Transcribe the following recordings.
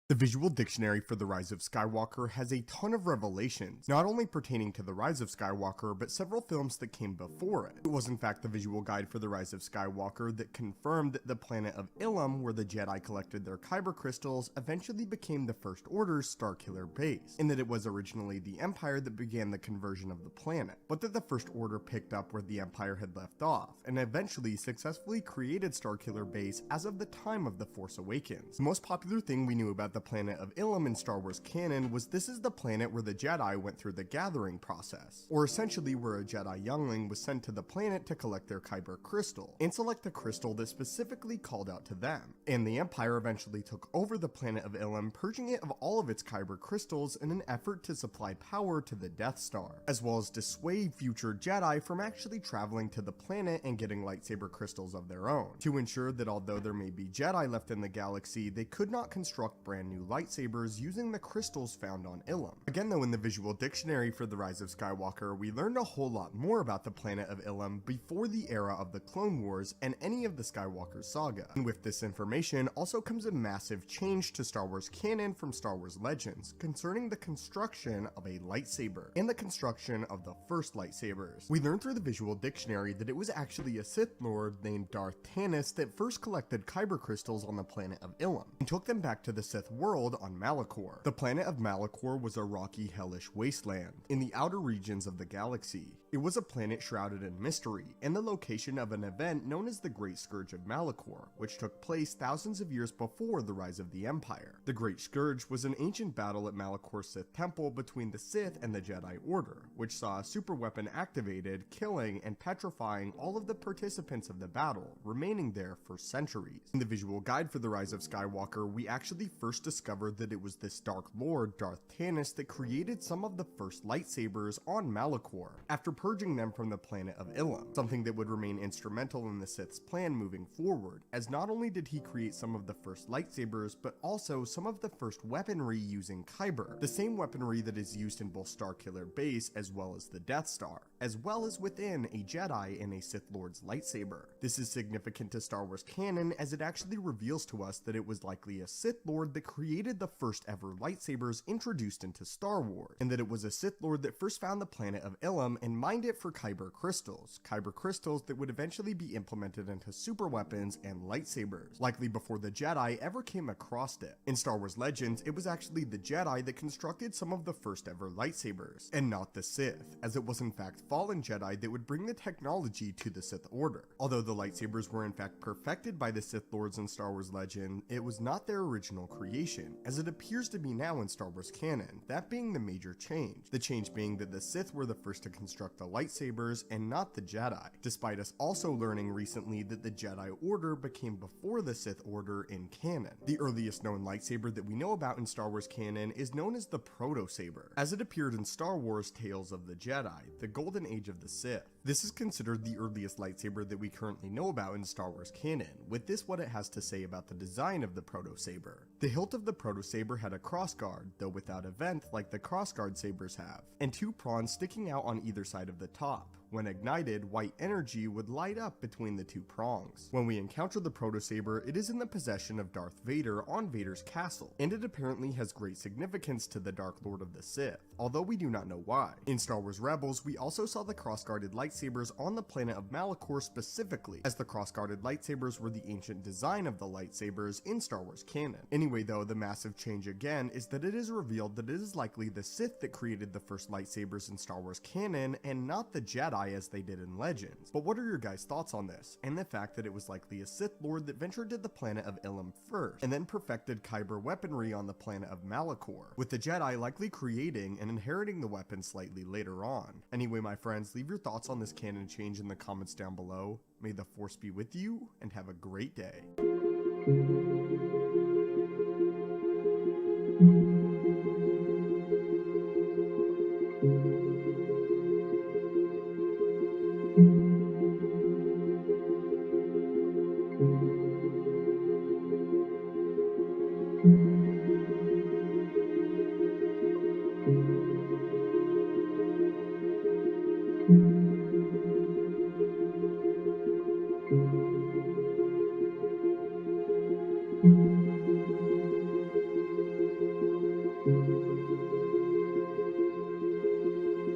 The visual dictionary for The Rise of Skywalker has a ton of revelations, not only pertaining to The Rise of Skywalker, but several films that came before it. It was in fact the visual guide for The Rise of Skywalker that confirmed that the planet of Ilum, where the Jedi collected their Kyber crystals, eventually became the First Order's Starkiller base, and that it was originally the Empire that began the conversion of the planet, but that the First Order picked up where the Empire had left off, and eventually successfully created Starkiller base as of the time of The Force Awakens. The most popular thing we knew about the planet of Ilum in Star Wars canon was this is the planet where the Jedi went through the gathering process, or essentially where a Jedi youngling was sent to the planet to collect their Kyber crystal, and select a crystal that specifically called out to them. And the Empire eventually took over the planet of Ilum, purging it of all of its Kyber crystals in an effort to supply power to the Death Star, as well as dissuade future Jedi from actually traveling to the planet and getting lightsaber crystals of their own, to ensure that although there may be Jedi left in the galaxy, they could not construct brand new lightsabers using the crystals found on Ilum. Again though, in the visual dictionary for The Rise of Skywalker, we learned a whole lot more about the planet of Ilum before the era of the Clone Wars and any of the Skywalker saga. And with this information also comes a massive change to Star Wars canon from Star Wars Legends concerning the construction of a lightsaber and the construction of the first lightsabers. We learned through the visual dictionary that it was actually a Sith Lord named Martynas that first collected Kyber crystals on the planet of Ilum and took them back to the Sith world on Malachor. The planet of Malachor was a rocky, hellish wasteland in the outer regions of the galaxy. It was a planet shrouded in mystery and the location of an event known as the Great Scourge of Malachor, which took place thousands of years before the rise of the Empire. The Great Scourge was an ancient battle at Malachor's Sith Temple between the Sith and the Jedi Order, which saw a super weapon activated, killing and petrifying all of the participants of the battle, remaining there for centuries. In the visual guide for The Rise of Skywalker, we actually first discovered that it was this Dark Lord, Martynas, that created some of the first lightsabers on Malachor, after purging them from the planet of Ilum, something that would remain instrumental in the Sith's plan moving forward, as not only did he create some of the first lightsabers, but also some of the first weaponry using Kyber, the same weaponry that is used in both Starkiller Base as well as the Death Star, as well as within a Jedi and a Sith Lord's lightsaber. This is significant to Star Wars canon as it actually reveals to us that it was likely a Sith Lord that created the first ever lightsabers introduced into Star Wars, and that it was a Sith Lord that first found the planet of Ilum and mined it for Kyber crystals that would eventually be implemented into super weapons and lightsabers, likely before the Jedi ever came across it. In Star Wars Legends, it was actually the Jedi that constructed some of the first ever lightsabers, and not the Sith, as it was in fact fallen Jedi that would bring the technology to the Sith Order. Although the lightsabers were in fact perfected by the Sith Lords in Star Wars Legend, it was not their original creation, as it appears to be now in Star Wars canon, that being the major change. The change being that the Sith were the first to construct the lightsabers and not the Jedi, despite us also learning recently that the Jedi Order became before the Sith Order in canon. The earliest known lightsaber that we know about in Star Wars canon is known as the Proto-Saber, as it appeared in Star Wars Tales of the Jedi, the Golden Age of the Sith. This is considered the earliest lightsaber that we currently know about in Star Wars canon, with this what it has to say about the design of the Proto-Saber. The hilt of the Proto-Saber had a crossguard, though without a vent like the crossguard sabers have, and two prongs sticking out on either side of the top. When ignited, white energy would light up between the two prongs. When we encounter the Proto-Saber, it is in the possession of Darth Vader on Vader's castle, and it apparently has great significance to the Dark Lord of the Sith, although we do not know why. In Star Wars Rebels, we also saw the cross-guarded lightsabers on the planet of Malachor specifically, as the cross-guarded lightsabers were the ancient design of the lightsabers in Star Wars canon. Anyway though, the massive change again is that it is revealed that it is likely the Sith that created the first lightsabers in Star Wars canon, and not the Jedi as they did in Legends. But what are your guys' thoughts on this, and the fact that it was likely a Sith Lord that ventured to the planet of Ilum first, and then perfected Kyber weaponry on the planet of Malachor, with the Jedi likely creating and inheriting the weapon slightly later on? Anyway my friends, leave your thoughts on this canon change in the comments down below. May the Force be with you, and have a great day.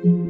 you.